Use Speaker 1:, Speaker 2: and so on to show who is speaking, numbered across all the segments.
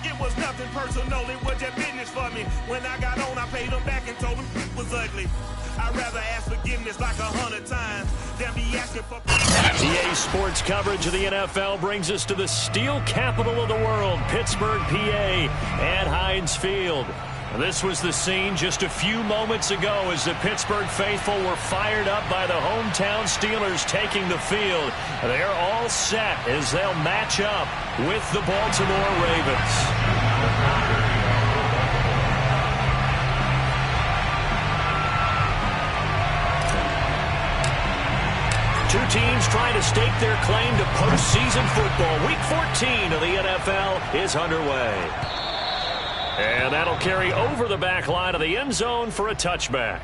Speaker 1: It was nothing personal, it was just business for me. When I got on, I paid them back and told them it was ugly. I'd rather ask forgiveness like 100 times than be asking for...
Speaker 2: PA Sports coverage of the NFL brings us to the steel capital of the world, Pittsburgh, PA, at Heinz Field. This was the scene just a few moments ago as the Pittsburgh faithful were fired up by the hometown Steelers taking the field. They're all set as they'll match up with the Baltimore Ravens. Two teams trying to stake their claim to postseason football. Week 14 of the NFL is underway. And that'll carry over the back line of the end zone for a touchback.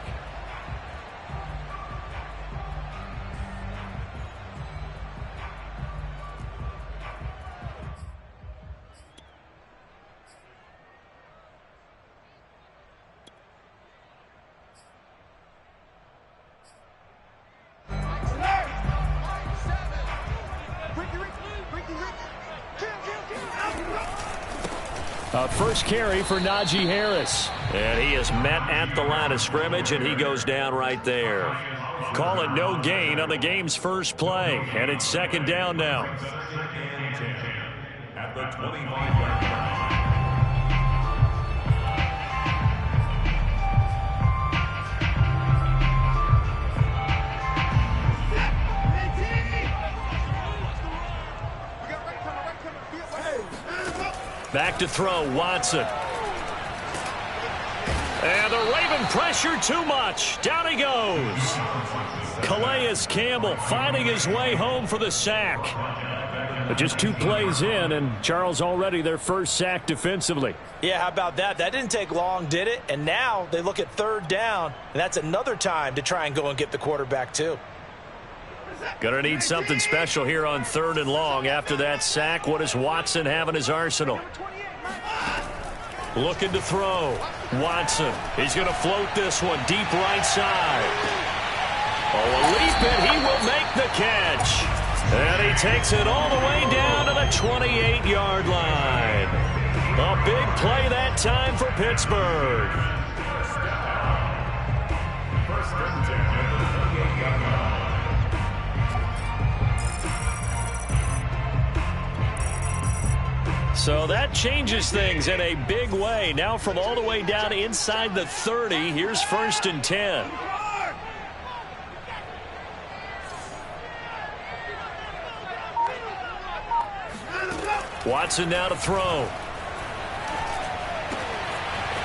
Speaker 2: First carry for Najee Harris. And he is met at the line of scrimmage, and he goes down right there. Call it no gain on the game's first play. And it's second down now. At the 25-yard line. Back to throw, Watson. And the Raven pressure too much. Down he goes. Calais Campbell finding his way home for the sack. But just 2 plays in, and Charles already their first sack defensively.
Speaker 3: Yeah, how about that? That didn't take long, did it? And now they look at third down, and that's another time to try and go and get the quarterback too.
Speaker 2: Gonna need something special here on 3rd and long after that sack. What does Watson have in his arsenal? Looking to throw. Watson. He's going to float this one deep right side. Oh, a leap, and he will make the catch. And he takes it all the way down to the 28-yard line. A big play that time for Pittsburgh. So that changes things in a big way. Now from all the way down inside the 30, here's 1st and 10. Watson now to throw.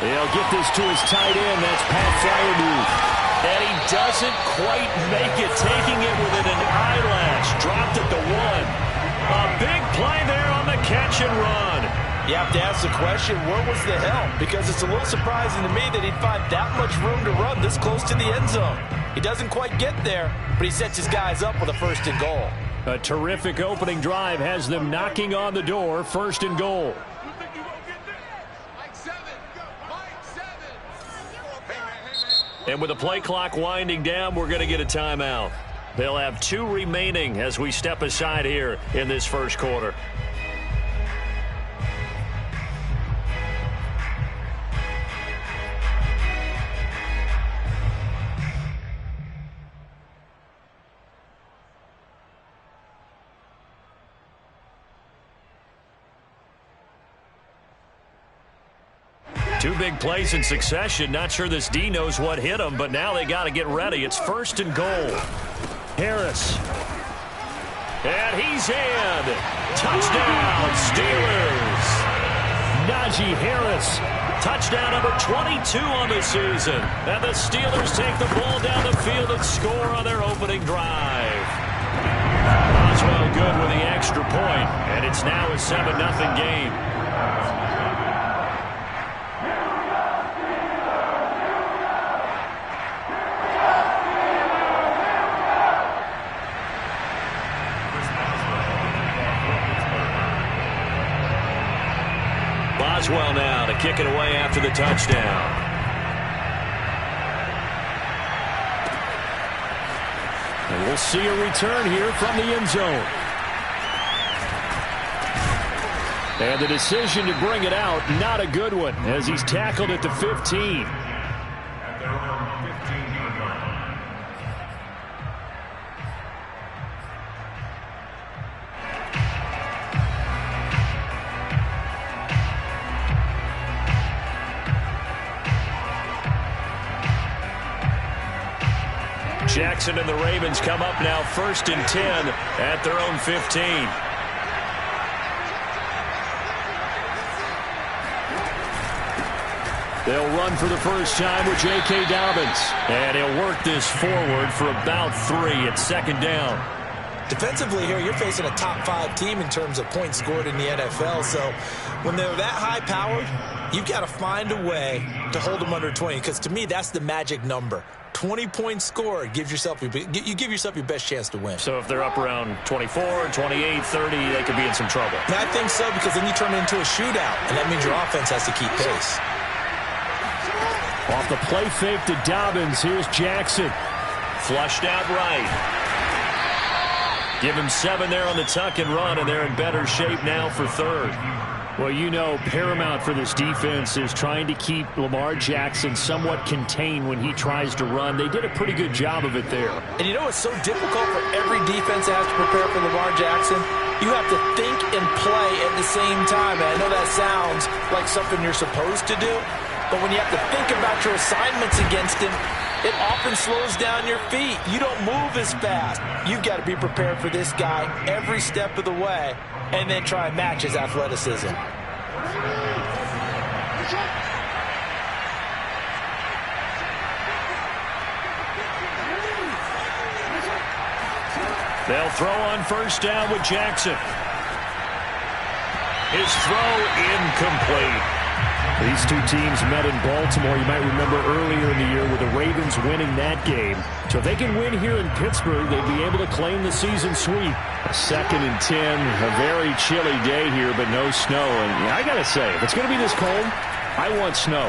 Speaker 2: He'll get this to his tight end. That's Pat Fryermuth. And he doesn't quite make it, taking it within an eyelash. Dropped at the 1. A big play there on the catch and run.
Speaker 3: You have to ask the question, where was the help? Because it's a little surprising to me that he'd find that much room to run this close to the end zone. He doesn't quite get there, but he sets his guys up with a 1st and goal.
Speaker 2: A terrific opening drive has them knocking on the door, 1st and goal. And with the play clock winding down, we're going to get a timeout. They'll have 2 remaining as we step aside here in this first quarter. Two big plays in succession. Not sure this D knows what hit him, but now they got to get ready. It's 1st and goal. Harris. And he's in. Touchdown, Steelers. Najee Harris. Touchdown number 22 on the season. And the Steelers take the ball down the field and score on their opening drive. Boswell good with the extra point, and it's now a 7-0 game. Boswell now to kick it away after the touchdown. And we'll see a return here from the end zone. And the decision to bring it out, not a good one, as he's tackled at the 15. Jackson and the Ravens come up now 1st and 10 at their own 15. They'll run for the first time with J.K. Dobbins. And he'll work this forward for about 3 at 2nd down.
Speaker 3: Defensively here, you're facing a top 5 team in terms of points scored in the NFL. So when they're that high-powered, you've got to find a way to hold them under 20. Because to me, that's the magic number. 20 points scored, you give yourself your best chance to win.
Speaker 2: So if they're up around 24, 28, 30, they could be in some trouble.
Speaker 3: And I think so, because then you turn it into a shootout, and that means your offense has to keep pace.
Speaker 2: Off the play fake to Dobbins, here's Jackson. Flushed out right. Give him 7 there on the tuck and run, and they're in better shape now for 3rd. Well, you know, paramount for this defense is trying to keep Lamar Jackson somewhat contained when he tries to run. They did a pretty good job of it there.
Speaker 3: And you know it's so difficult for every defense that has to prepare for Lamar Jackson? You have to think and play at the same time. And I know that sounds like something you're supposed to do, but when you have to think about your assignments against him, it often slows down your feet. You don't move as fast. You've got to be prepared for this guy every step of the way and then try and match his athleticism.
Speaker 2: They'll throw on 1st down with Jackson. His throw incomplete. These two teams met in Baltimore. You might remember earlier in the year with the Ravens winning that game. So if they can win here in Pittsburgh, they'd be able to claim the season sweep. A 2nd and 10, a very chilly day here, but no snow. And I got to say, if it's going to be this cold, I want snow.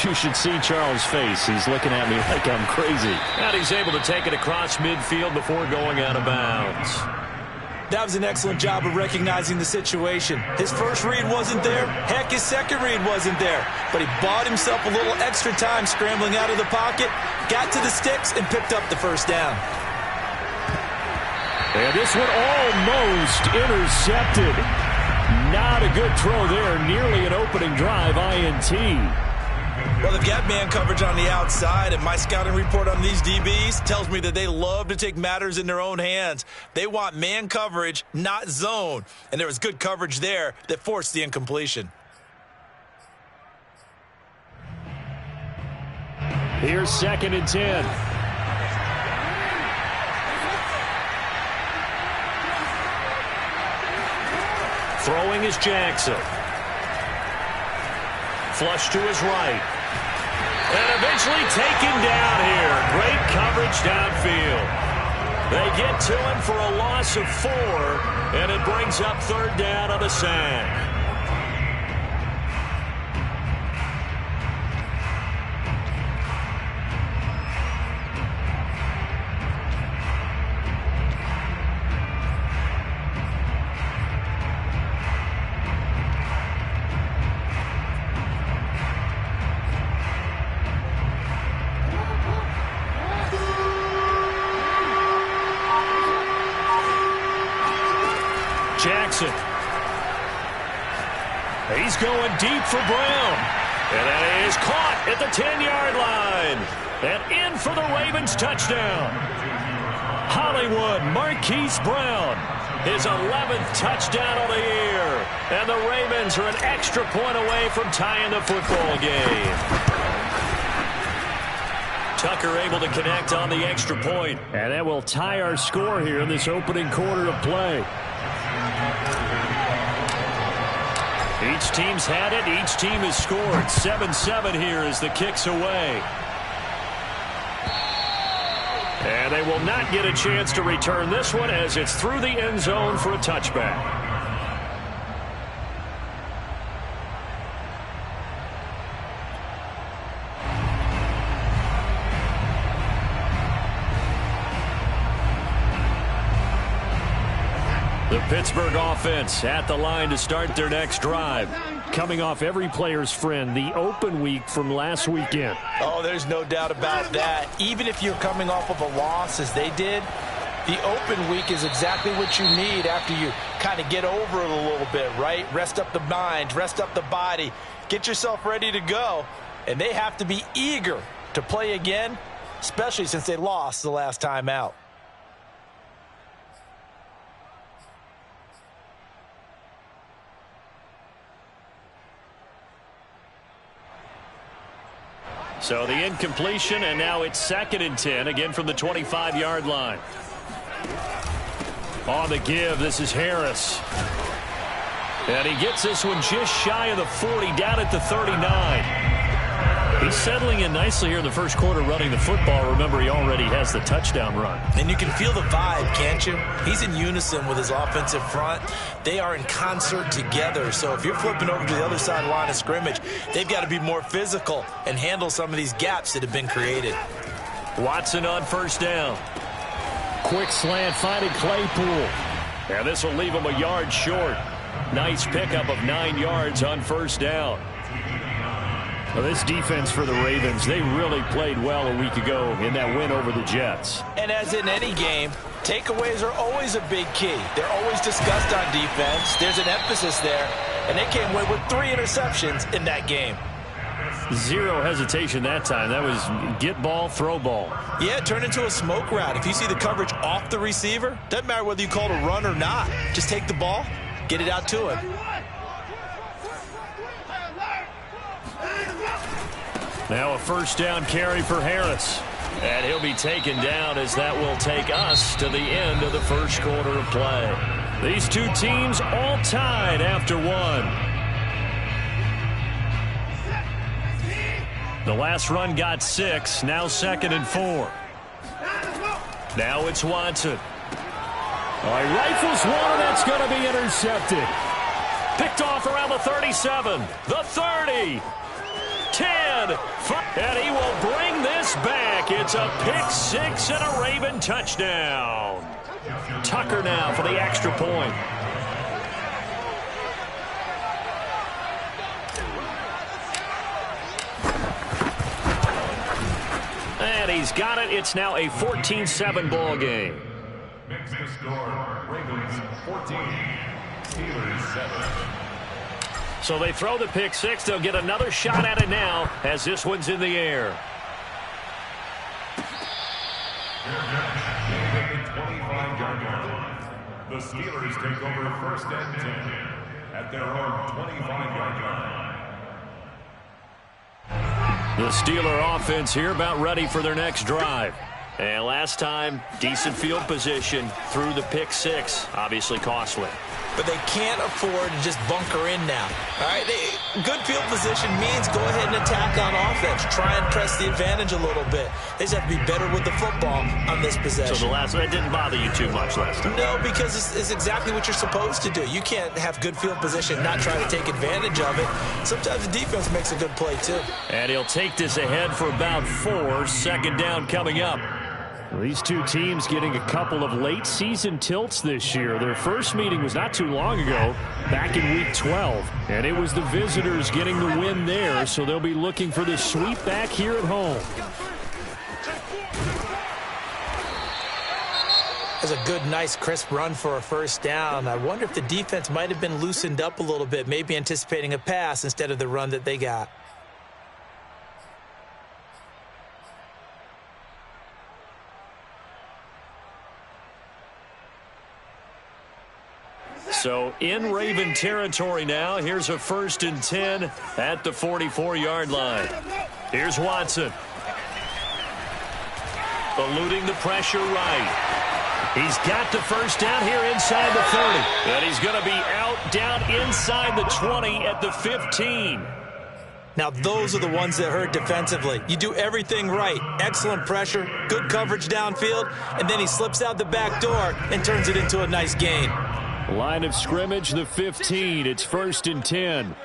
Speaker 2: You should see Charles' face. He's looking at me like I'm crazy. And he's able to take it across midfield before going out of bounds.
Speaker 3: That was an excellent job of recognizing the situation. His first read wasn't there. Heck, his second read wasn't there. But he bought himself a little extra time scrambling out of the pocket, got to the sticks, and picked up the 1st down.
Speaker 2: And this one almost intercepted. Not a good throw there. Nearly an opening drive INT.
Speaker 3: Well, they've got man coverage on the outside, and my scouting report on these DBs tells me that they love to take matters in their own hands. They want man coverage, not zone. And there was good coverage there that forced the incompletion.
Speaker 2: Here's 2nd and 10. Throwing is Jackson. Flush to his right. And eventually taken down here. Great coverage downfield. They get to him for a loss of 4, and it brings up 3rd down on the sack. Jackson. He's going deep for Brown. And that is caught at the 10-yard line. And in for the Ravens touchdown. Hollywood Marquise Brown. His 11th touchdown of the year. And the Ravens are an extra point away from tying the football game. Tucker able to connect on the extra point. And that will tie our score here in this opening quarter of play. Each team's had it. Each team has scored. 7-7 here as the kick's away. And they will not get a chance to return this one as it's through the end zone for a touchback. The Pittsburgh offense at the line to start their next drive. Coming off every player's friend, the open week from last weekend.
Speaker 3: Oh, there's no doubt about that. Even if you're coming off of a loss as they did, the open week is exactly what you need after you kind of get over it a little bit, right? Rest up the mind, rest up the body, get yourself ready to go. And they have to be eager to play again, especially since they lost the last time out.
Speaker 2: So the incompletion, and now it's 2nd and 10, again from the 25-yard line. On the give, this is Harris. And he gets this one just shy of the 40, down at the 39. He's settling in nicely here in the first quarter running the football. Remember, he already has the touchdown run.
Speaker 3: And you can feel the vibe, can't you? He's in unison with his offensive front. They are in concert together. So if you're flipping over to the other side line of scrimmage, they've got to be more physical and handle some of these gaps that have been created.
Speaker 2: Watson on first down. Quick slant, finding Claypool. And this will leave him a yard short. Nice pickup of 9 yards on first down. Well, this defense for the Ravens, they really played well a week ago in that win over the Jets.
Speaker 3: And as in any game, takeaways are always a big key. They're always discussed on defense. There's an emphasis there. And they came away with 3 interceptions in that game.
Speaker 2: Zero hesitation that time. That was get ball, throw ball.
Speaker 3: Yeah, it turned into a smoke route. If you see the coverage off the receiver, doesn't matter whether you call it a run or not. Just take the ball, get it out to him.
Speaker 2: Now a first down carry for Harris. And he'll be taken down as that will take us to the end of the first quarter of play. These two teams all tied after one. The last run got 6, now 2nd and 4. Now it's Watson. All right, rifles one, and that's going to be intercepted. Picked off around the 37, the 30. 10, and he will bring this back. It's a pick 6 and a Raven touchdown. Tucker now for the extra point. And he's got it. It's now a 14-7 ball game.
Speaker 4: Makes the score Ravens 14, Steelers 7.
Speaker 2: So they throw the pick 6. They'll get another shot at it now as this one's in the air.
Speaker 4: The Steelers take over 1st and 10 at their own 25-yard line.
Speaker 2: The Steeler offense here about ready for their next drive. And last time, decent field position through the pick 6. Obviously costly.
Speaker 3: But they can't afford to just bunker in now. All right, good field position means go ahead and attack on offense. Try and press the advantage a little bit. They just have to be better with the football on this possession.
Speaker 2: So it didn't bother you too much last time?
Speaker 3: No, because it's exactly what you're supposed to do. You can't have good field position, not try to take advantage of it. Sometimes the defense makes a good play, too.
Speaker 2: And he'll take this ahead for about 4. 2nd down coming up. These two teams getting a couple of late-season tilts this year. Their first meeting was not too long ago, back in Week 12. And it was the visitors getting the win there, so they'll be looking for the sweep back here at home.
Speaker 3: That's a good, nice, crisp run for a first down. I wonder if the defense might have been loosened up a little bit, maybe anticipating a pass instead of the run that they got.
Speaker 2: So in Raven territory now. Here's a 1st and 10 at the 44-yard line. Here's Watson. Eluding the pressure right. He's got the first down here inside the 30. And he's going to be out down inside the 20 at the 15.
Speaker 3: Now, those are the ones that hurt defensively. You do everything right. Excellent pressure, good coverage downfield, and then he slips out the back door and turns it into a nice gain.
Speaker 2: Line of scrimmage, the 15. It's 1st and 10.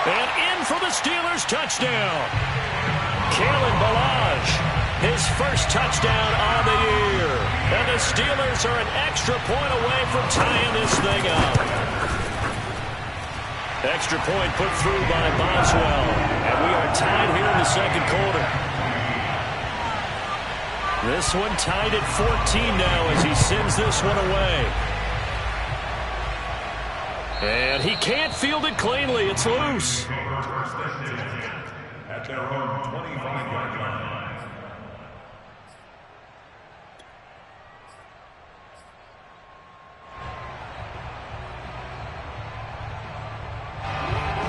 Speaker 2: And in for the Steelers touchdown. Kalen Ballage. his first touchdown on the year. And the Steelers are an extra point away from tying this thing up. Extra point put through by Boswell. And we are tied here in the second quarter. This one tied at 14 now as he sends this one away. And he can't field it cleanly. It's loose.
Speaker 4: At their own 25-yard line.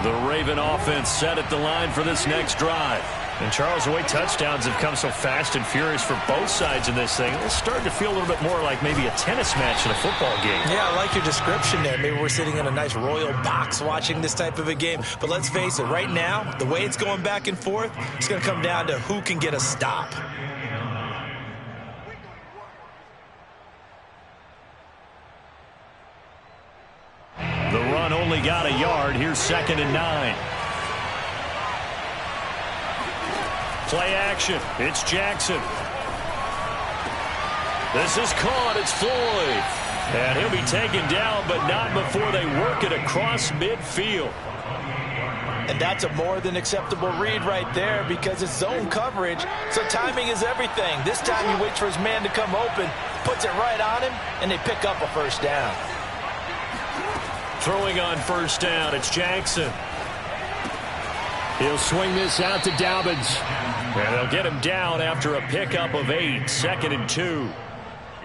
Speaker 2: The Raven offense set at the line for this next drive. And Charles, the way touchdowns have come so fast and furious for both sides in this thing, it's starting to feel a little bit more like maybe a tennis match in a football game.
Speaker 3: Yeah, I like your description there. Maybe we're sitting in a nice royal box watching this type of a game. But let's face it, right now, the way it's going back and forth, it's going to come down to who can get a stop.
Speaker 2: The run only got a yard. Here's 2nd and 9. Play action. It's Jackson. This is caught. It's Floyd. And he'll be taken down, but not before they work it across midfield.
Speaker 3: And that's a more than acceptable read right there because it's zone coverage, so timing is everything. This time he waits for his man to come open, puts it right on him, and they pick up a first down.
Speaker 2: Throwing on first down, it's Jackson. He'll swing this out to Dobbins. And they'll get him down after a pickup of 8, 2nd and 2.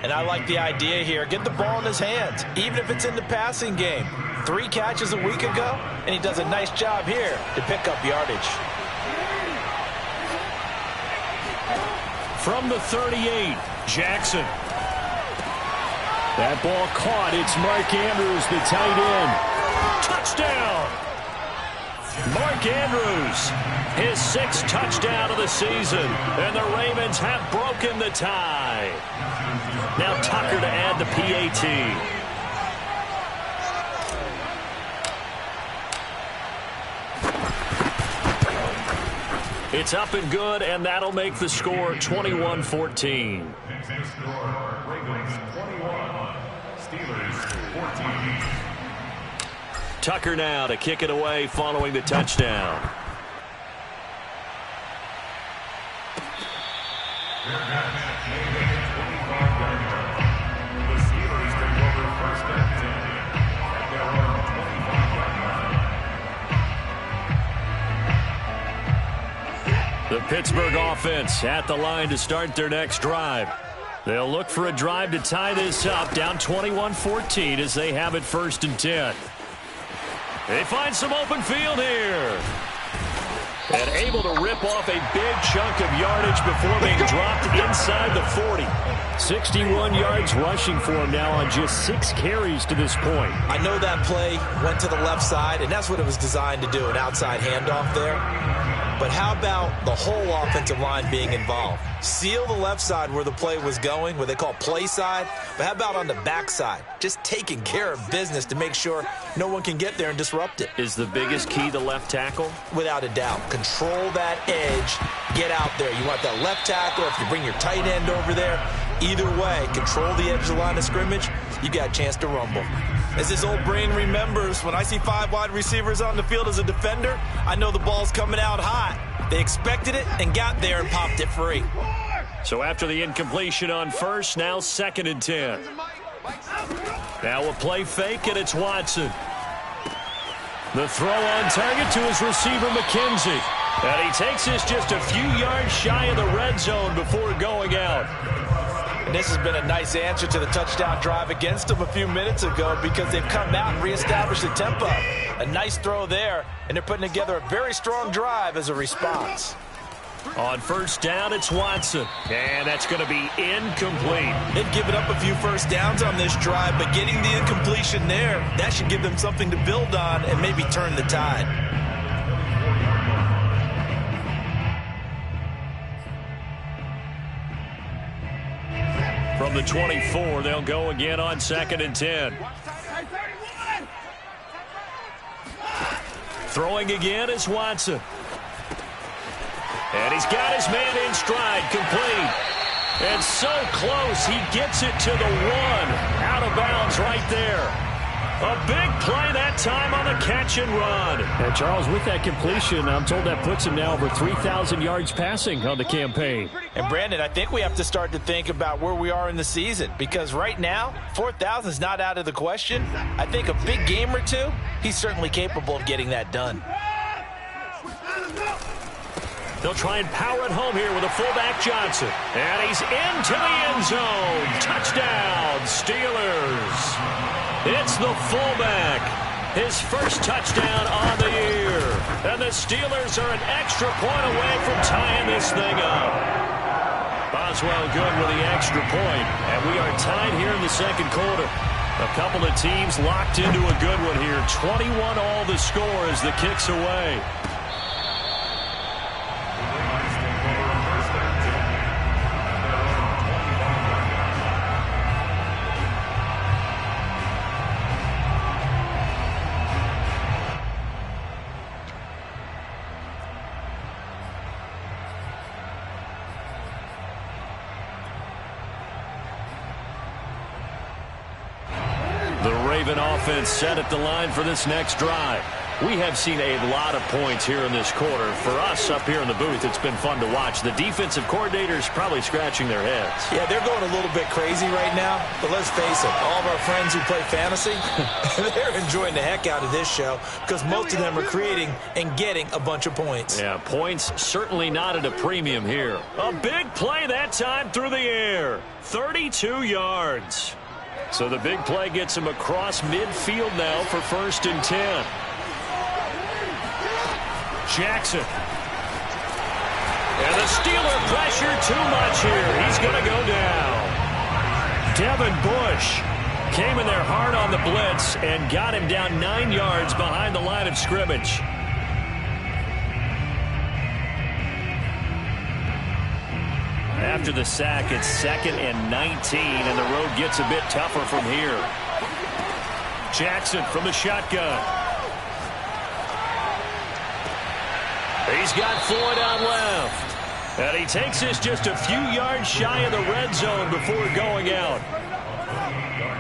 Speaker 3: And I like the idea here. Get the ball in his hands, even if it's in the passing game. 3 catches a week ago, and he does a nice job here to pick up yardage.
Speaker 2: From the 38, Jackson. That ball caught. It's Mark Andrews, the tight end. Touchdown! Mark Andrews, his 6th touchdown of the season. And the Ravens have broken the tie. Now Tucker to add the PAT. It's up and good, and that'll make the score 21-14. Tucker now to kick it away following the touchdown. The Pittsburgh offense at the line to start their next drive. They'll look for a drive to tie this up, down 21-14 as they have it 1st and 10. They find some open field here. And able to rip off a big chunk of yardage before being dropped inside the 40. 61 yards rushing for him now on just 6 carries to this point.
Speaker 3: I know that play went to the left side, and that's what it was designed to do, an outside handoff there. But how about the whole offensive line being involved? Seal the left side where the play was going, what they call play side. But how about on the back side? Just taking care of business to make sure no one can get there and disrupt it.
Speaker 2: Is the biggest key the left tackle?
Speaker 3: Without a doubt. Control that edge. Get out there. You want that left tackle. If you bring your tight end over there, either way, control the edge of the line of scrimmage, you got a chance to rumble. As this old brain remembers, when I see 5 wide receivers on the field as a defender, I know the ball's coming out hot. They expected it and got there and popped it free.
Speaker 2: So after the incompletion on first, now 2nd and 10. Now a play fake, and it's Watson. The throw on target to his receiver, McKenzie. And he takes this just a few yards shy of the red zone before going out.
Speaker 3: And this has been a nice answer to the touchdown drive against them a few minutes ago because they've come out and reestablished the tempo. A nice throw there, and they're putting together a very strong drive as a response.
Speaker 2: On first down, it's Watson. And that's going to be incomplete.
Speaker 3: They've given up a few first downs on this drive, but getting the incompletion there, that should give them something to build on and maybe turn the tide.
Speaker 2: From the 24, they'll go again on 2nd and 10. Throwing again is Watson. And he's got his man in stride, complete. And so close, he gets it to the 1. Out of bounds right there. A big play that time on the catch and run.
Speaker 5: And Charles, with that completion, I'm told that puts him now over 3,000 yards passing on the campaign.
Speaker 3: And Brandon, I think we have to start to think about where we are in the season, because right now, 4,000 is not out of the question. I think a big game or two, he's certainly capable of getting that done.
Speaker 2: They'll try and power it home here with a fullback Johnson. And he's into the end zone. Touchdown, Steelers. It's the fullback. His first touchdown on the year. And the Steelers are an extra point away from tying this thing up. Boswell good with the extra point. And we are tied here in the second quarter. A couple of teams locked into a good one here. 21 all the score as the kick's away. Offense set at the line for this next drive. We have seen a lot of points here in this quarter. For us up here in the booth, it's been fun to watch. The defensive coordinators probably scratching their heads.
Speaker 3: Yeah, they're going a little bit crazy right now. But let's face it, all of our friends who play fantasy, they're enjoying the heck out of this show because most of them are creating and getting a bunch of points.
Speaker 2: Yeah, points certainly not at a premium here. A big play that time through the air. 32 yards. So the big play gets him across midfield now for 1st and 10. Jackson. And the Steeler pressure too much here. He's going to go down. Devin Bush came in there hard on the blitz and got him down 9 yards behind the line of scrimmage. After the sack, it's 2nd and 19, and the road gets a bit tougher from here. Jackson from the shotgun. He's got Floyd on left. And he takes this just a few yards shy of the red zone before going out.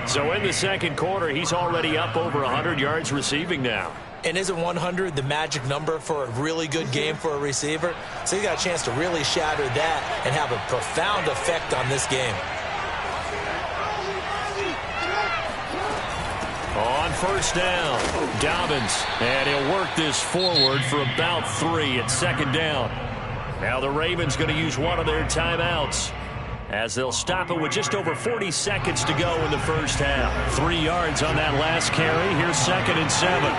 Speaker 2: So in the second quarter, he's already up over 100 yards receiving now.
Speaker 3: And isn't 100 the magic number for a really good game for a receiver? So he's got a chance to really shatter that and have a profound effect on this game.
Speaker 2: On 1st down, Dobbins. And he'll work this forward for about 3 at 2nd down. Now the Ravens going to use one of their timeouts as they'll stop it with just over 40 seconds to go in the first half. 3 yards on that last carry. Here's 2nd and 7.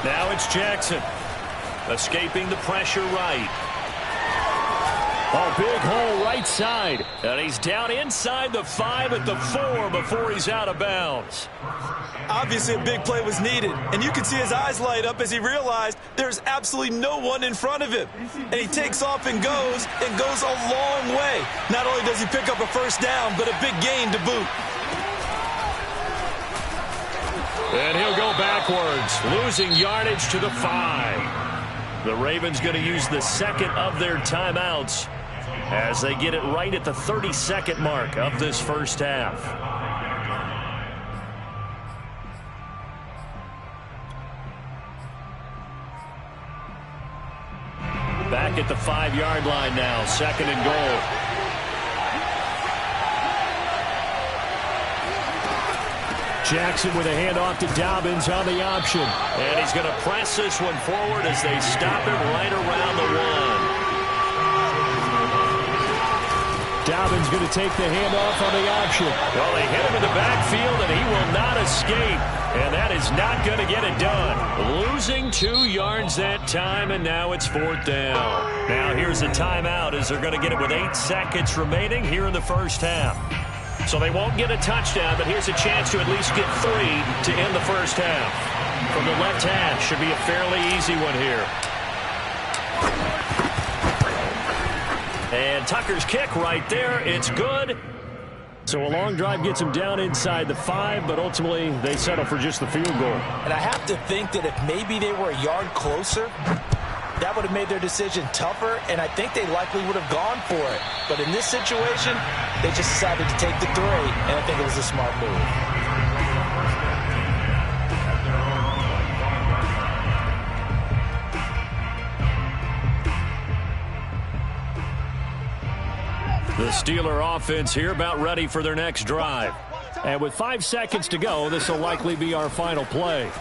Speaker 2: Now it's Jackson, escaping the pressure right. A big hole right side. And he's down inside the 5 at the 4 before he's out of bounds.
Speaker 3: Obviously a big play was needed, and you can see his eyes light up as he realized there's absolutely no one in front of him. And he takes off and goes a long way. Not only does he pick up a 1st down, but a big gain to boot.
Speaker 2: And he'll go backwards, losing yardage to the 5. The Ravens going to use the 2nd of their timeouts as they get it right at the 32nd mark of this first half. Back at the 5-yard line now, 2nd and goal. Jackson with a handoff to Dobbins on the option. And he's going to press this one forward as they stop it right around the 1. Dobbins going to take the handoff on the option. Well, they hit him in the backfield, and he will not escape. And that is not going to get it done. Losing 2 yards that time, and now it's 4th down. Now here's a timeout as they're going to get it with 8 seconds remaining here in the first half. So they won't get a touchdown, but here's a chance to at least get 3 to end the first half. From the left hash, should be a fairly easy one here. And Tucker's kick right there, it's good.
Speaker 5: So a long drive gets them down inside the 5, but ultimately they settle for just the field goal.
Speaker 3: And I have to think that if maybe they were a yard closer, that would have made their decision tougher, and I think they likely would have gone for it. But in this situation, they just decided to take the 3, and I think it was a smart move.
Speaker 2: The Steeler offense here about ready for their next drive.
Speaker 5: And with 5 seconds to go, this will likely be our final play.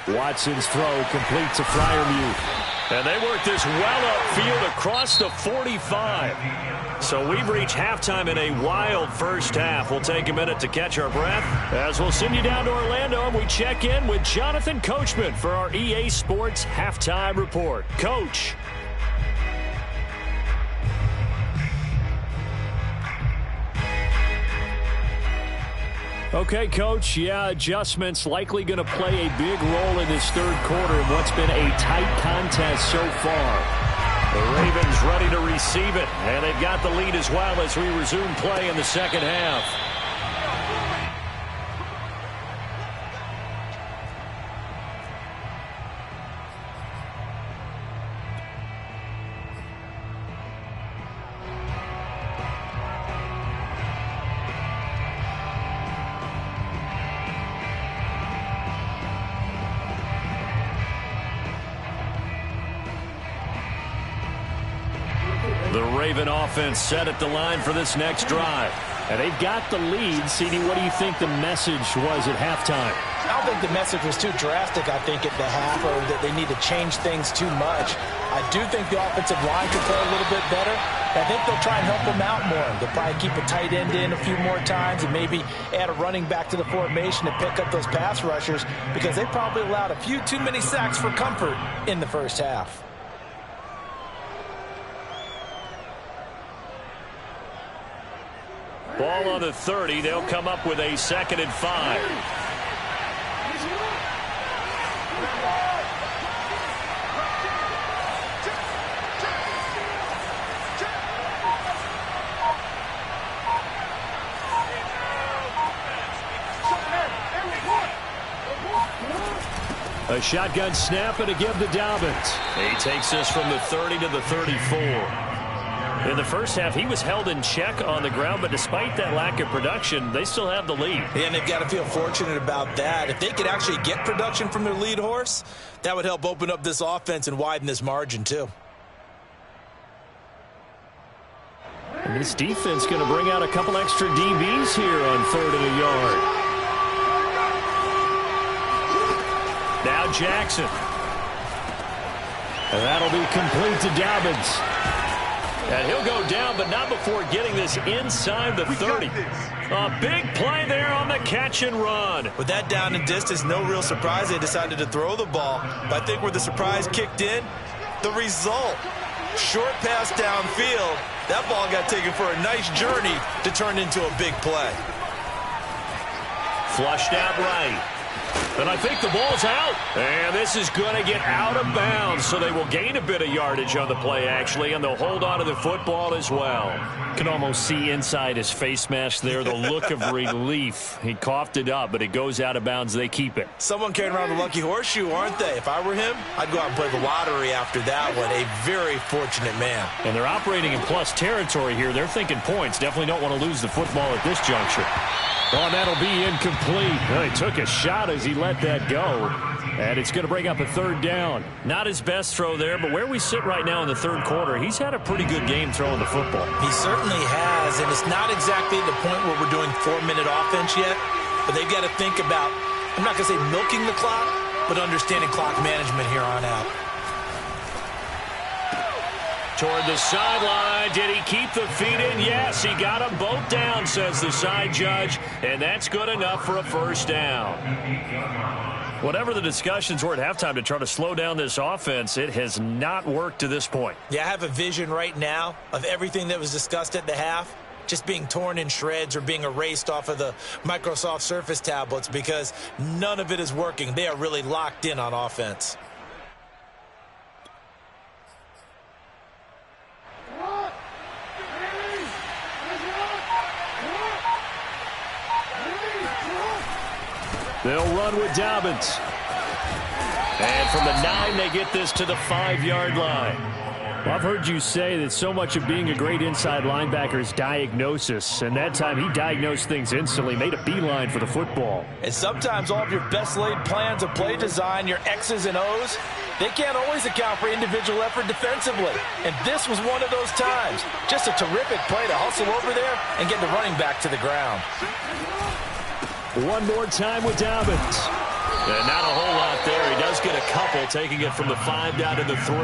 Speaker 5: Watson's throw completes to Freiermuth.
Speaker 2: And they work this well upfield across the 45. So we've reached halftime in a wild first half. We'll take a minute to catch our breath as we'll send you down to Orlando and we check in with Jonathan Coachman for our EA Sports Halftime Report. Coach.
Speaker 5: Okay, Coach, adjustments likely going to play a big role in this third quarter in what's been a tight contest so far.
Speaker 2: The Ravens ready to receive it, and they've got the lead as well as we resume play in the second half. The Raven offense set at the line for this next drive.
Speaker 5: And they've got the lead. CD, what do you think the message was at halftime?
Speaker 3: I don't think the message was too drastic, I think, at the half, or that they need to change things too much. I do think the offensive line can play a little bit better. I think they'll try and help them out more. They'll probably keep a tight end in a few more times and maybe add a running back to the formation to pick up those pass rushers because they probably allowed a few too many sacks for comfort in the first half.
Speaker 2: Ball on the 30. They'll come up with a 2nd and 5.
Speaker 5: A shotgun snap and a give to Dobbins.
Speaker 2: He takes this from the 30 to the 34. In the first half, he was held in check on the ground, but despite that lack of production, they still have the lead.
Speaker 3: And they've got to feel fortunate about that. If they could actually get production from their lead horse, that would help open up this offense and widen this margin, too.
Speaker 5: And this defense going to bring out a couple extra DBs here on 3rd and a yard.
Speaker 2: Now Jackson.
Speaker 5: And that'll be complete to Dobbins.
Speaker 2: And he'll go down, but not before getting this inside the 30. A big play there on the catch and run.
Speaker 3: With that down and distance, no real surprise they decided to throw the ball. But I think where the surprise kicked in, the result. Short pass downfield. That ball got taken for a nice journey to turn into a big play.
Speaker 2: Flushed out right. And I think the ball's out. And this is going to get out of bounds, so they will gain a bit of yardage on the play, actually, and they'll hold on to the football as well.
Speaker 5: Can almost see inside his face mask there the look of relief. He coughed it up, but it goes out of bounds. They keep it.
Speaker 3: Someone carrying around the lucky horseshoe, aren't they? If I were him, I'd go out and play the lottery after that one. A very fortunate man.
Speaker 5: And they're operating in plus territory here. They're thinking points. Definitely don't want to lose the football at this juncture. Oh, and that'll be incomplete. Well, he took a shot as he let that go. And it's going to bring up a 3rd down.
Speaker 2: Not his best throw there, but where we sit right now in the 3rd quarter, he's had a pretty good game throwing the football.
Speaker 3: He certainly has, and it's not exactly the point where we're doing 4-minute offense yet, but they've got to think about, I'm not going to say milking the clock, but understanding clock management here on out.
Speaker 2: Toward the sideline. Did he keep the feet in? Yes, he got them both down, says the side judge, and that's good enough for a 1st down. Whatever the discussions were at halftime to try to slow down this offense, it has not worked to this point.
Speaker 3: Yeah, I have a vision right now of everything that was discussed at the half just being torn in shreds or being erased off of the Microsoft Surface tablets because none of it is working. They are really locked in on offense.
Speaker 5: They'll run with Dobbins.
Speaker 2: And from the 9, they get this to the 5-yard line.
Speaker 5: Well, I've heard you say that so much of being a great inside linebacker is diagnosis. And that time he diagnosed things instantly, made a beeline for the football.
Speaker 3: And sometimes all of your best laid plans of play design, your X's and O's, they can't always account for individual effort defensively. And this was one of those times. Just a terrific play to hustle over there and get the running back to the ground.
Speaker 5: One more time with Dobbins.
Speaker 2: And not a whole lot there. He does get a couple, taking it from the 5 down to the 3.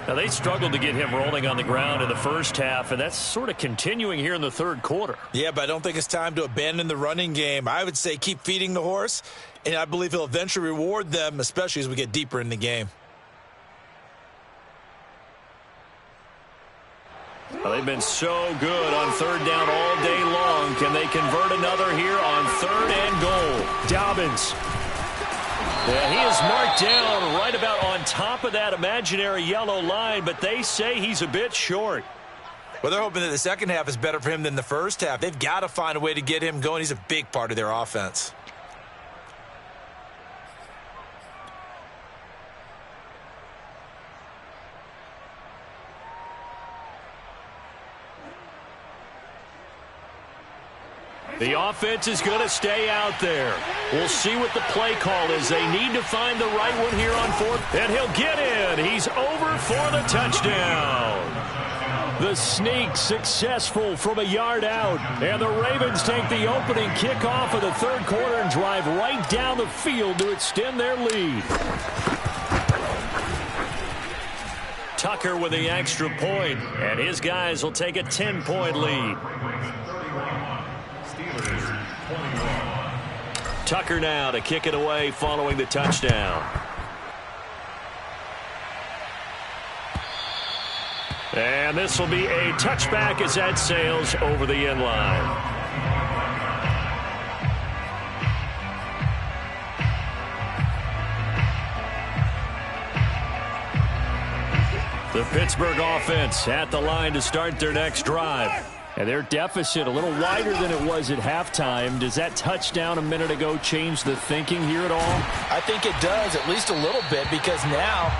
Speaker 2: Now, they struggled to get him rolling on the ground in the first half, and that's sort of continuing here in the third quarter.
Speaker 3: Yeah, but I don't think it's time to abandon the running game. I would say keep feeding the horse, and I believe he'll eventually reward them, especially as we get deeper in the game.
Speaker 2: Well, they've been so good on third down all day long. Can they convert another here on 3rd and goal?
Speaker 5: Dobbins.
Speaker 2: Yeah, he is marked down right about on top of that imaginary yellow line, but they say he's a bit short.
Speaker 3: Well, they're hoping that the second half is better for him than the first half. They've got to find a way to get him going. He's a big part of their offense.
Speaker 2: The offense is going to stay out there. We'll see what the play call is. They need to find the right one here on 4th. And he'll get in. He's over for the touchdown.
Speaker 5: The sneak successful from a yard out. And the Ravens take the opening kickoff of the third quarter and drive right down the field to extend their lead.
Speaker 2: Tucker with the extra point, and his guys will take a 10-point lead. Tucker now to kick it away following the touchdown. And this will be a touchback as that sails over the end line. The Pittsburgh offense at the line to start their next drive.
Speaker 5: And their deficit a little wider than it was at halftime. Does that touchdown a minute ago change the thinking here at all?
Speaker 3: I think it does, at least a little bit, because now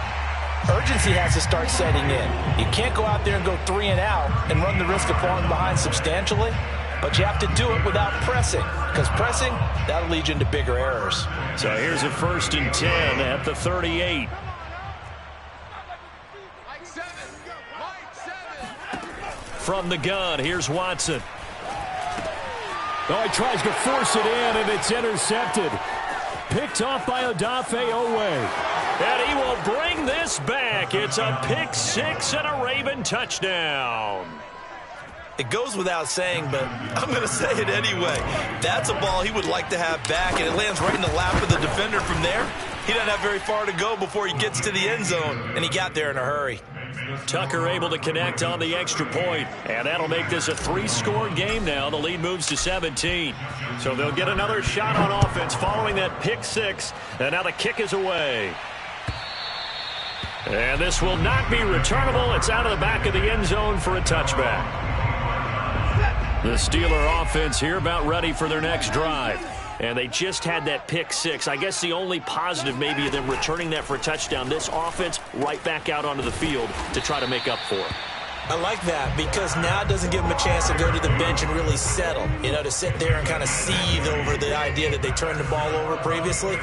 Speaker 3: urgency has to start setting in. You can't go out there and go 3 and out and run the risk of falling behind substantially, but you have to do it without pressing, because pressing, that'll lead you into bigger errors.
Speaker 2: So here's a 1st and 10 at the 38. From the gun, here's Watson.
Speaker 5: Oh, he tries to force it in, and it's intercepted. Picked off by Odafe Owe.
Speaker 2: And he will bring this back. It's a pick 6 and a Raven touchdown.
Speaker 3: It goes without saying, but I'm going to say it anyway. That's a ball he would like to have back, and it lands right in the lap of the defender from there. He doesn't have very far to go before he gets to the end zone, and he got there in a hurry.
Speaker 2: Tucker able to connect on the extra point, and that'll make this a 3-score game now. The lead moves to 17. So they'll get another shot on offense following that pick 6, and now the kick is away. And this will not be returnable. It's out of the back of the end zone for a touchback. The Steeler offense here about ready for their next drive. And they just had that pick 6. I guess the only positive maybe of them returning that for a touchdown. This offense right back out onto the field to try to make up for it.
Speaker 3: I like that because now it doesn't give them a chance to go to the bench and really settle. You know, to sit there and kind of seethe over the idea that they turned the ball over previously.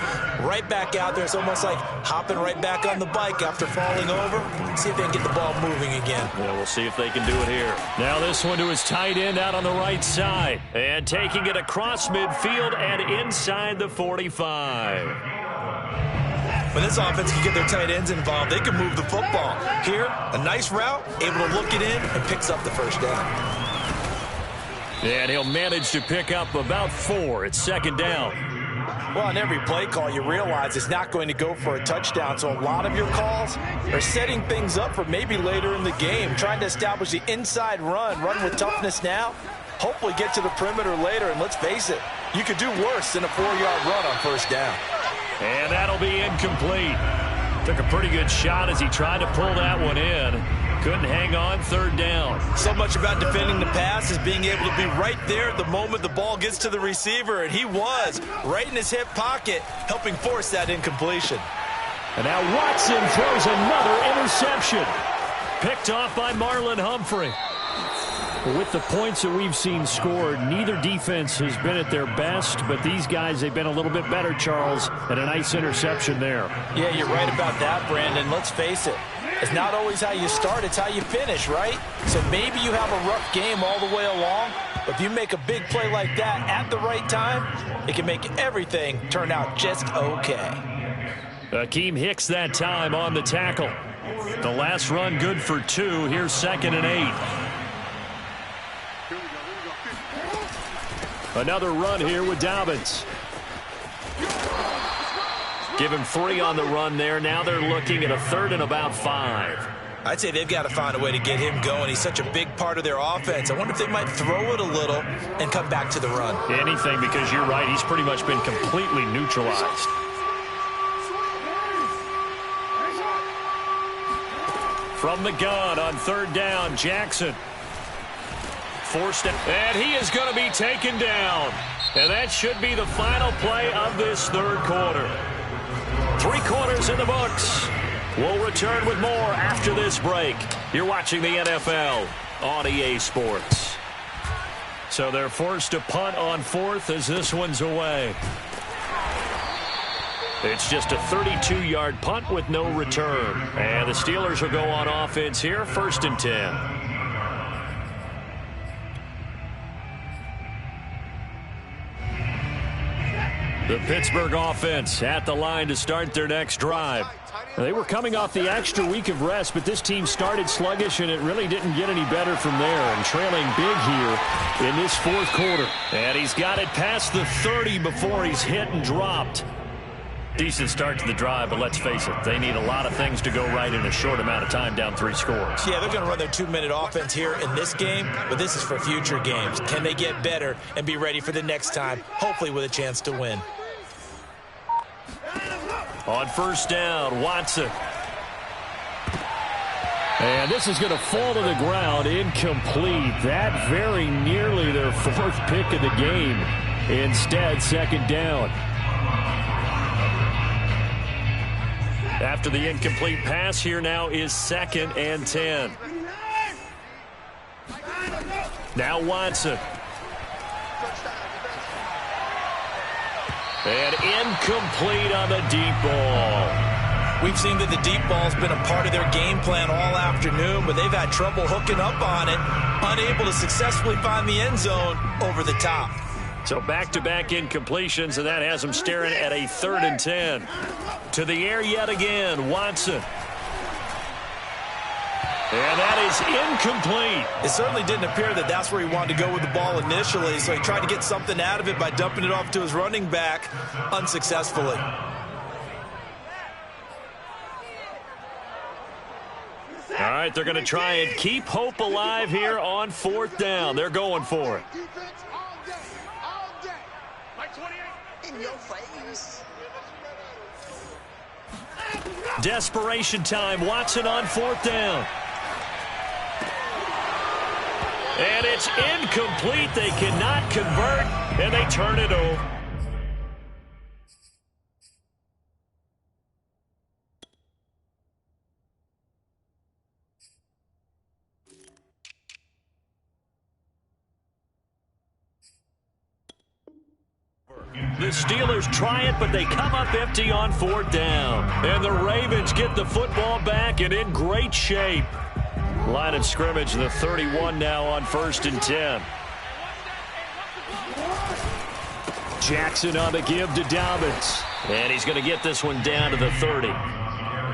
Speaker 3: Right back out there. It's almost like hopping right back on the bike after falling over. See if they can get the ball moving again.
Speaker 2: Yeah, we'll see if they can do it here.
Speaker 5: Now this one to his tight end out on the right side.
Speaker 2: And taking it across midfield and inside the 45.
Speaker 3: When this offense can get their tight ends involved, they can move the football. Here, a nice route, able to look it in, and picks up the first down.
Speaker 2: And he'll manage to pick up about 4. It's 2nd down.
Speaker 3: Well, on every play call, you realize it's not going to go for a touchdown. So a lot of your calls are setting things up for maybe later in the game, trying to establish the inside run with toughness now, hopefully get to the perimeter later. And let's face it, you could do worse than a 4-yard run on first down.
Speaker 2: And that'll be incomplete. Took a pretty good shot as he tried to pull that one in. Couldn't hang on, third down.
Speaker 3: So much about defending the pass is being able to be right there at the moment the ball gets to the receiver, and he was right in his hip pocket, helping force that incompletion.
Speaker 5: And now Watson throws another interception. Picked off by Marlon Humphrey. With the points that we've seen scored, neither defense has been at their best, but these guys, they've been a little bit better, Charles, and a nice interception there.
Speaker 3: Yeah, you're right about that, Brandon. Let's face it. It's not always how you start, it's how you finish, right? So maybe you have a rough game all the way along, but if you make a big play like that at the right time, it can make everything turn out just okay.
Speaker 2: Akeem Hicks that time on the tackle. The last run good for 2. Here's 2nd and 8. Another run here with Dobbins. Give him 3 on the run there. Now they're looking at a 3rd and about 5.
Speaker 3: I'd say they've got to find a way to get him going. He's such a big part of their offense. I wonder if they might throw it a little and come back to the run.
Speaker 2: Anything, because you're right. He's pretty much been completely neutralized. From the gun on 3rd down, Jackson. Forced it, and he is going to be taken down. And that should be the final play of this 3rd quarter. 3 quarters in the books. We'll return with more after this break. You're watching the NFL on EA Sports. So they're forced to punt on 4th as this one's away. It's just a 32-yard punt with no return. And the Steelers will go on offense here, 1st and 10. The Pittsburgh offense at the line to start their next drive. They were coming off the extra week of rest, but this team started sluggish, and it really didn't get any better from there. And trailing big here in this 4th quarter. And he's got it past the 30 before he's hit and dropped. Decent start to the drive, but let's face it, they need a lot of things to go right in a short amount of time, down 3 scores.
Speaker 3: Yeah, they're going to run their 2-minute offense here in this game, but this is for future games. Can they get better and be ready for the next time, hopefully with a chance to win?
Speaker 2: On 1st down, Watson. And this is going to fall to the ground, incomplete. That very nearly their 4th pick of the game. Instead, 2nd down. After the incomplete pass, here now is 2nd and 10. Now Watson. And incomplete on the deep ball.
Speaker 3: We've seen that the deep ball's been a part of their game plan all afternoon, but they've had trouble hooking up on it, unable to successfully find the end zone over the top.
Speaker 2: So back-to-back incompletions, and that has them staring at a 3rd and 10. To the air yet again, Watson. And that is incomplete.
Speaker 3: It certainly didn't appear that that's where he wanted to go with the ball initially, so he tried to get something out of it by dumping it off to his running back unsuccessfully.
Speaker 2: All right, they're going to try and keep hope alive here on 4th down. They're going for it. Desperation time. Watson on 4th down. And it's incomplete. They cannot convert, and they turn it over. The Steelers try it, but they come up empty on 4th down. And the Ravens get the football back and in great shape. Line of scrimmage, the 31 now on 1st and 10. Jackson on the give to Dobbins. And he's going to get this one down to the 30.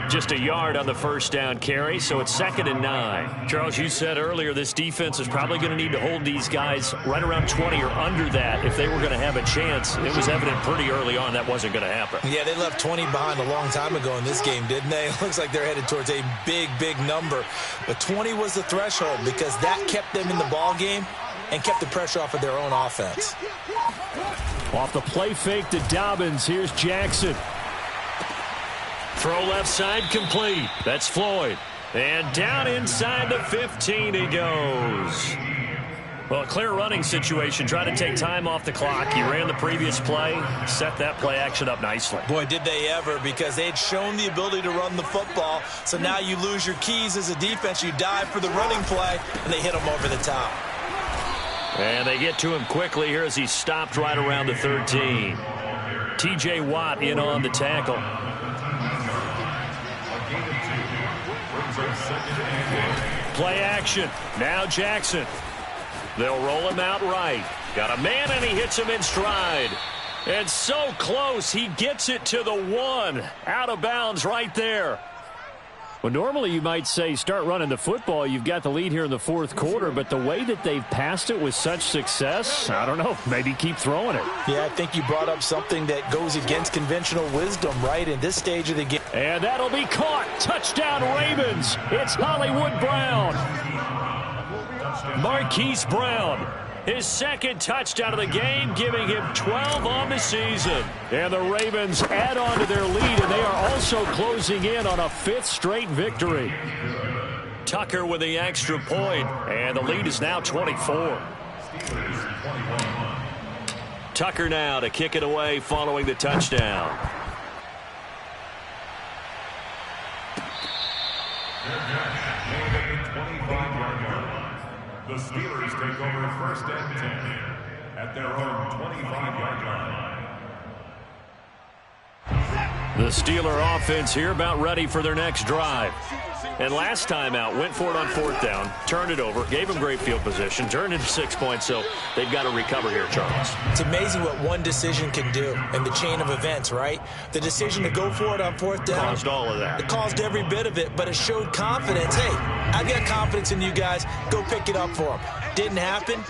Speaker 2: Just a yard on the 1st down carry, so it's 2nd and 9. Charles, you said earlier this defense is probably going to need to hold these guys right around 20 or under that if they were going to have a chance. It was evident pretty early on that wasn't going to happen.
Speaker 3: Yeah, they left 20 behind a long time ago in this game, didn't they? It looks like they're headed towards a big, big number. But 20 was the threshold because that kept them in the ball game and kept the pressure off of their own offense.
Speaker 5: Off the play fake to Dobbins, here's Jackson.
Speaker 2: Throw left side complete. That's Floyd. And down inside the 15 he goes. Well, a clear running situation. Try to take time off the clock. He ran the previous play, set that play action up nicely.
Speaker 3: Boy, did they ever, because they had shown the ability to run the football. So now you lose your keys as a defense. You dive for the running play, and they hit him over the top.
Speaker 2: And they get to him quickly here as he stopped right around the 13. T.J. Watt in on the tackle. Play action. Now Jackson. They'll roll him out right. Got a man, and he hits him in stride. And so close, he gets it to the 1. Out of bounds right there.
Speaker 5: Well, normally you might say start running the football. You've got the lead here in the fourth quarter, but the way that they've passed it with such success, I don't know, maybe keep throwing it.
Speaker 3: Yeah, I think you brought up something that goes against conventional wisdom, right, in this stage of the game.
Speaker 2: And that'll be caught. Touchdown Ravens. It's Hollywood Brown. Marquise Brown. His second touchdown of the game, giving him 12 on the season. And the Ravens add on to their lead, and they are also closing in on a 5th straight victory. Tucker with the extra point, and the lead is now 24. Tucker now to kick it away following the touchdown.
Speaker 4: The Steelers take over 1st and 10 at their own 25-yard line.
Speaker 2: The Steeler offense here about ready for their next drive. And last time out, went for it on 4th down, turned it over, gave them great field position, turned into 6 points, so they've got to recover here, Charles.
Speaker 3: It's amazing what one decision can do in the chain of events, right? The decision to go for it on 4th down.
Speaker 2: Caused all of that.
Speaker 3: It caused every bit of it, but it showed confidence. Hey, I've got confidence in you guys. Go pick it up for them. Didn't happen.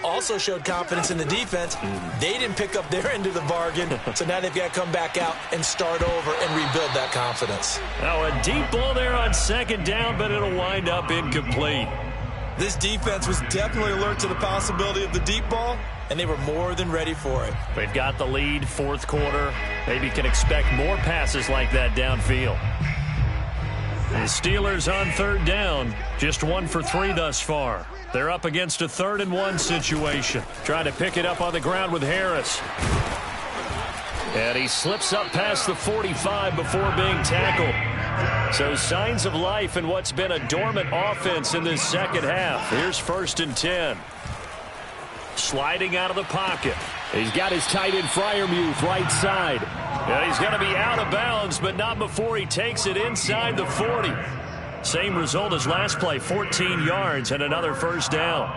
Speaker 3: Also showed confidence in the defense. They didn't pick up their end of the bargain, so now they've got to come back out and start over and rebuild that confidence.
Speaker 2: Now a deep ball there on 2nd down, but it'll wind up incomplete.
Speaker 3: This defense was definitely alert to the possibility of the deep ball, and they were more than ready for it.
Speaker 2: They've got the lead, 4th quarter. Maybe can expect more passes like that downfield. The Steelers on 3rd down, just 1 for 3 thus far. They're up against a 3rd and 1 situation. Trying to pick it up on the ground with Harris. And he slips up past the 45 before being tackled. So signs of life in what's been a dormant offense in this second half. Here's 1st and 10. Sliding out of the pocket.
Speaker 5: He's got his tight end Freiermuth right side.
Speaker 2: And he's going to be out of bounds, but not before he takes it inside the 40. Same result as last play, 14 yards and another 1st down.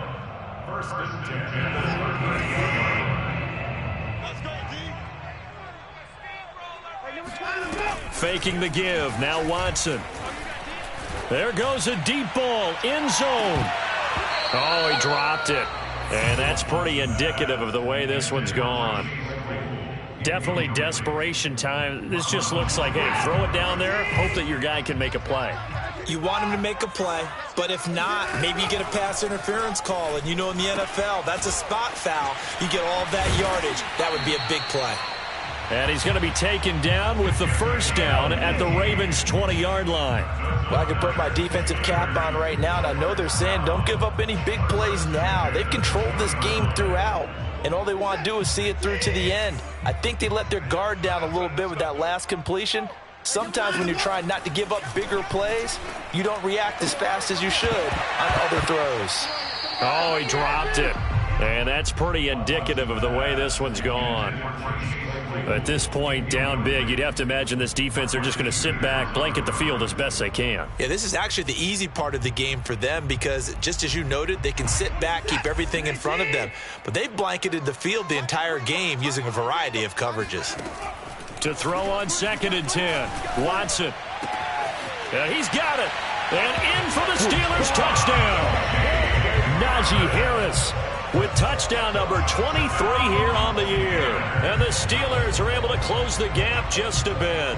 Speaker 4: 1st and 10.
Speaker 2: Faking the give. Now Watson. There goes a deep ball. End zone. Oh, he dropped it. And that's pretty indicative of the way this one's gone. Definitely desperation time. This just looks like, hey, throw it down there. Hope that your guy can make a play.
Speaker 3: You want him to make a play, but if not, maybe you get a pass interference call. And you know in the NFL, that's a spot foul. You get all that yardage. That would be a big play.
Speaker 2: And he's going to be taken down with the 1st down at the Ravens' 20-yard line.
Speaker 3: Well, I can put my defensive cap on right now, and I know they're saying don't give up any big plays now. They've controlled this game throughout, and all they want to do is see it through to the end. I think they let their guard down a little bit with that last completion. Sometimes when you're trying not to give up bigger plays, you don't react as fast as you should on other throws.
Speaker 2: Oh, he dropped it. And that's pretty indicative of the way this one's gone. At this point, down big, you'd have to imagine this defense, they're just going to sit back, blanket the field as best they can.
Speaker 3: Yeah, this is actually the easy part of the game for them because, just as you noted, they can sit back, keep everything in front of them. But they've blanketed the field the entire game using a variety of coverages.
Speaker 2: To throw on 2nd and 10. Watson. And he's got it. And in for the Steelers touchdown. Najee Harris with touchdown number 23 here on the year. And the Steelers are able to close the gap just a bit.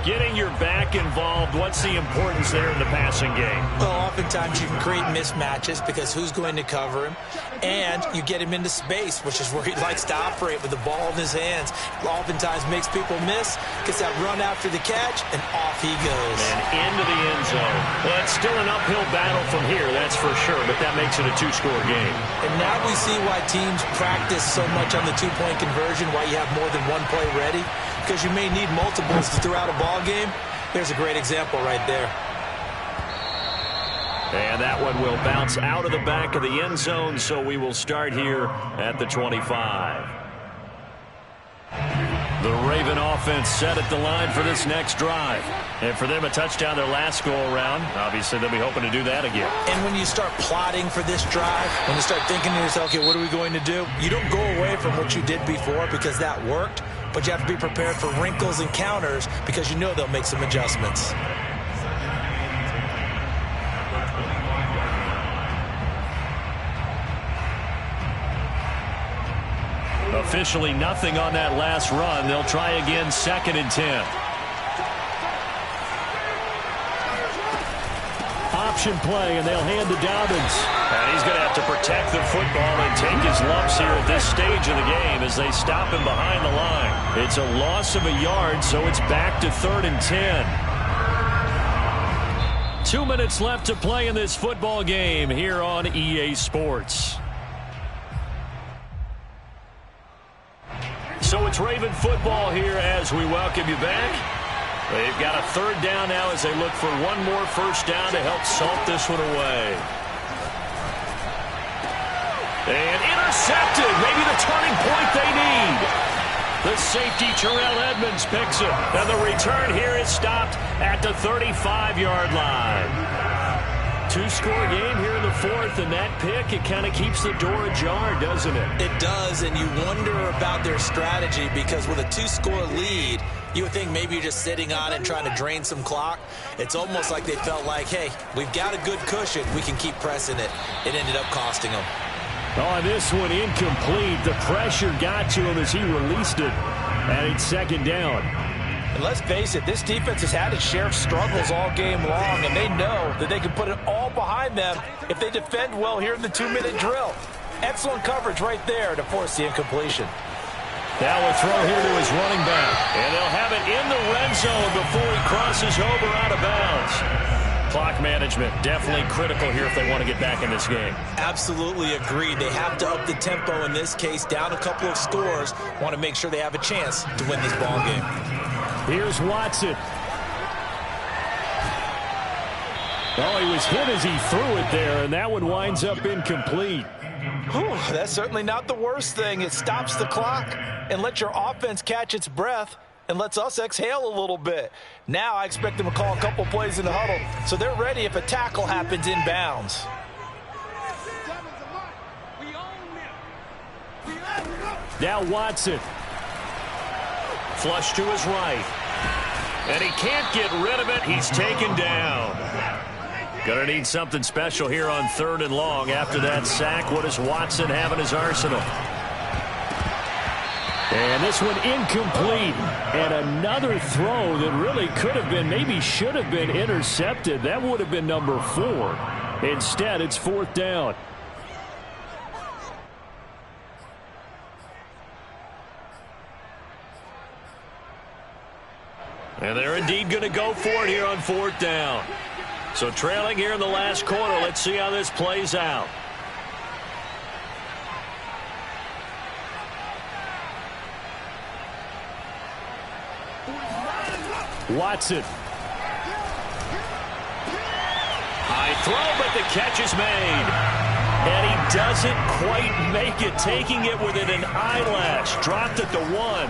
Speaker 2: Getting your back involved, what's the importance there in the passing game?
Speaker 3: Well, oftentimes you can create mismatches because who's going to cover him? And you get him into space, which is where he likes to operate with the ball in his hands. Oftentimes makes people miss, gets that run after the catch, and off he goes.
Speaker 2: And into the end zone. Well, it's still an uphill battle from here, that's for sure, but that makes it a two-score game.
Speaker 3: And now we see why teams practice so much on the two-point conversion, why you have more than one play ready, because you may need multiples throughout a ball game. There's a great example right there.
Speaker 2: And that one will bounce out of the back of the end zone, so we will start here at the 25. The Raven offense set at the line for this next drive. And for them, a touchdown their last go-around. Obviously, they'll be hoping to do that again.
Speaker 3: And when you start plotting for this drive, when you start thinking to yourself, okay, what are we going to do? You don't go away from what you did before because that worked, but you have to be prepared for wrinkles and counters because you know they'll make some adjustments.
Speaker 2: Officially nothing on that last run. They'll try again, 2nd and 10.
Speaker 5: Option play, and they'll hand to Dobbins.
Speaker 2: And he's going to have to protect the football and take his lumps here at this stage of the game as they stop him behind the line. It's a loss of a yard, so it's back to 3rd and 10. 2 minutes left to play in this football game here on EA Sports. So it's Raven football here as we welcome you back. They've got a 3rd down now as they look for one more first down to help salt this one away. And intercepted. Maybe the turning point they need. The safety, Terrell Edmonds, picks it. And the return here is stopped at the 35-yard line. Two-score game here in the 4th, and that pick, it kind of keeps the door ajar, doesn't it?
Speaker 3: It does, and you wonder about their strategy because with a 2-score lead, you would think maybe you're just sitting on it and trying to drain some clock. It's almost like they felt like, hey, we've got a good cushion. We can keep pressing it. It ended up costing them.
Speaker 5: Oh, this one incomplete. The pressure got to him as he released it, and it's 2nd down.
Speaker 3: And let's face it, this defense has had its share of struggles all game long, and they know that they can put it all behind them if they defend well here in the 2-minute drill. Excellent coverage right there to force the incompletion.
Speaker 2: Now a throw here to his running back, and they'll have it in the red zone before he crosses over out of bounds. Clock management, definitely critical here if they want to get back in this game.
Speaker 3: Absolutely agreed. They have to up the tempo in this case, down a couple of scores. Want to make sure they have a chance to win this ball game.
Speaker 5: Here's Watson. Oh, he was hit as he threw it there, and that one winds up incomplete.
Speaker 3: Whew, that's certainly not the worst thing. It stops the clock and lets your offense catch its breath and lets us exhale a little bit. Now I expect them to call a couple plays in the huddle so they're ready if a tackle happens inbounds.
Speaker 5: Now Watson.
Speaker 2: Flush to his right. And he can't get rid of it. He's taken down. Gonna need something special here on 3rd and long. After that sack, what does Watson have in his arsenal?
Speaker 5: And this one incomplete. And another throw that really could have been, maybe should have been intercepted. That would have been number 4. Instead, it's 4th down.
Speaker 2: And they're indeed going to go for it here on 4th down. So trailing here in the last quarter. Let's see how this plays out.
Speaker 5: Watson.
Speaker 2: High throw, but the catch is made. And he doesn't quite make it, taking it within an eyelash. Dropped at the 1.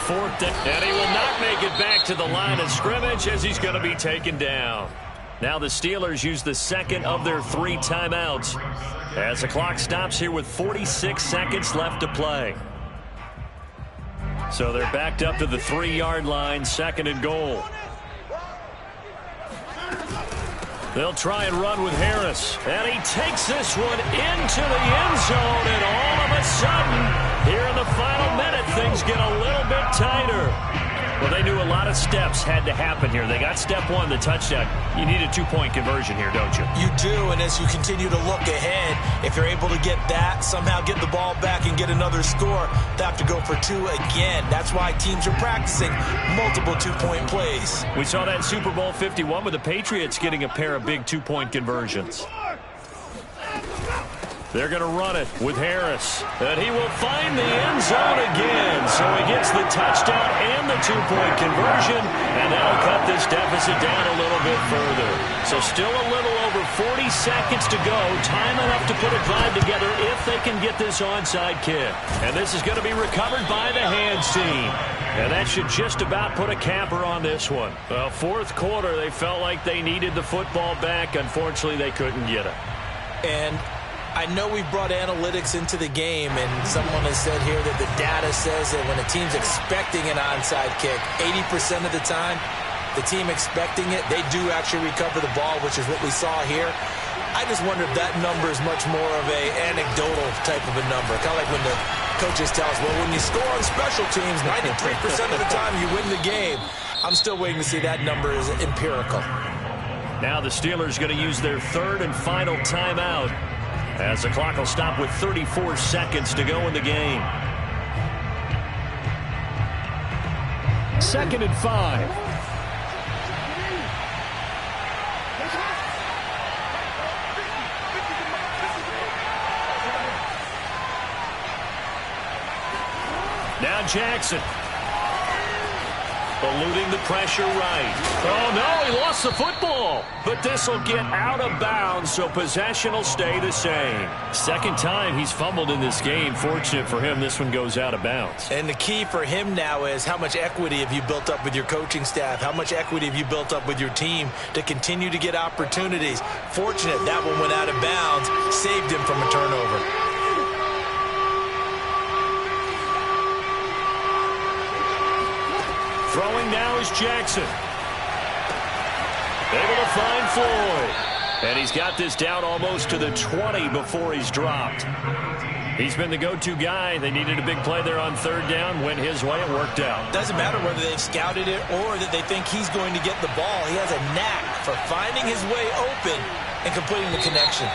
Speaker 2: 4th down. And he will not make it back to the line of scrimmage as he's going to be taken down. Now the Steelers use the 2nd of their 3 timeouts as the clock stops here with 46 seconds left to play. So they're backed up to the 3-yard line, 2nd and goal. They'll try and run with Harris. And he takes this one into the end zone. And all of a sudden, here in the final minute, things get a little bit tighter. Well, they knew a lot of steps had to happen here. They got step one, the touchdown. You need a two-point conversion here, don't you?
Speaker 3: You do, and as you continue to look ahead, if you're able to get that, somehow get the ball back and get another score, they have to go for two again. That's why teams are practicing multiple two-point plays.
Speaker 2: We saw that Super Bowl 51 with the Patriots getting a pair of big two-point conversions. They're going to run it with Harris. And he will find the end zone again. So he gets the touchdown and the two-point conversion. And that'll cut this deficit down a little bit further. So still a little over 40 seconds to go. Time enough to put a drive together if they can get this onside kick. And this is going to be recovered by the hands team. And that should just about put a capper on this one. Well, fourth quarter, they felt like they needed the football back. Unfortunately, they couldn't get it.
Speaker 3: And I know we've brought analytics into the game, and someone has said here that the data says that when a team's expecting an onside kick, 80% of the time, the team expecting it, they do actually recover the ball, which is what we saw here. I just wonder if that number is much more of a anecdotal type of a number. Kind of like when the coaches tell us, well, when you score on special teams, 93% of the time you win the game. I'm still waiting to see that number is empirical.
Speaker 2: Now the Steelers going to use their third and final timeout, as the clock will stop with 34 seconds to go in the game.
Speaker 5: 2nd and 5.
Speaker 2: Now Jackson. Eluding the pressure right. Oh, no, he lost the football. But this will get out of bounds, so possession will stay the same. Second time he's fumbled in this game. Fortunate for him, this one goes out of bounds.
Speaker 3: And the key for him now is how much equity have you built up with your coaching staff? How much equity have you built up with your team to continue to get opportunities? Fortunate that one went out of bounds, saved him from a turnover.
Speaker 2: Throwing now is Jackson. Able to find Floyd. And he's got this down almost to the 20 before he's dropped. He's been the go-to guy. They needed a big play there on third down. Went his way. It worked out.
Speaker 3: Doesn't matter whether they've scouted it or that they think he's going to get the ball. He has a knack for finding his way open and completing the connection.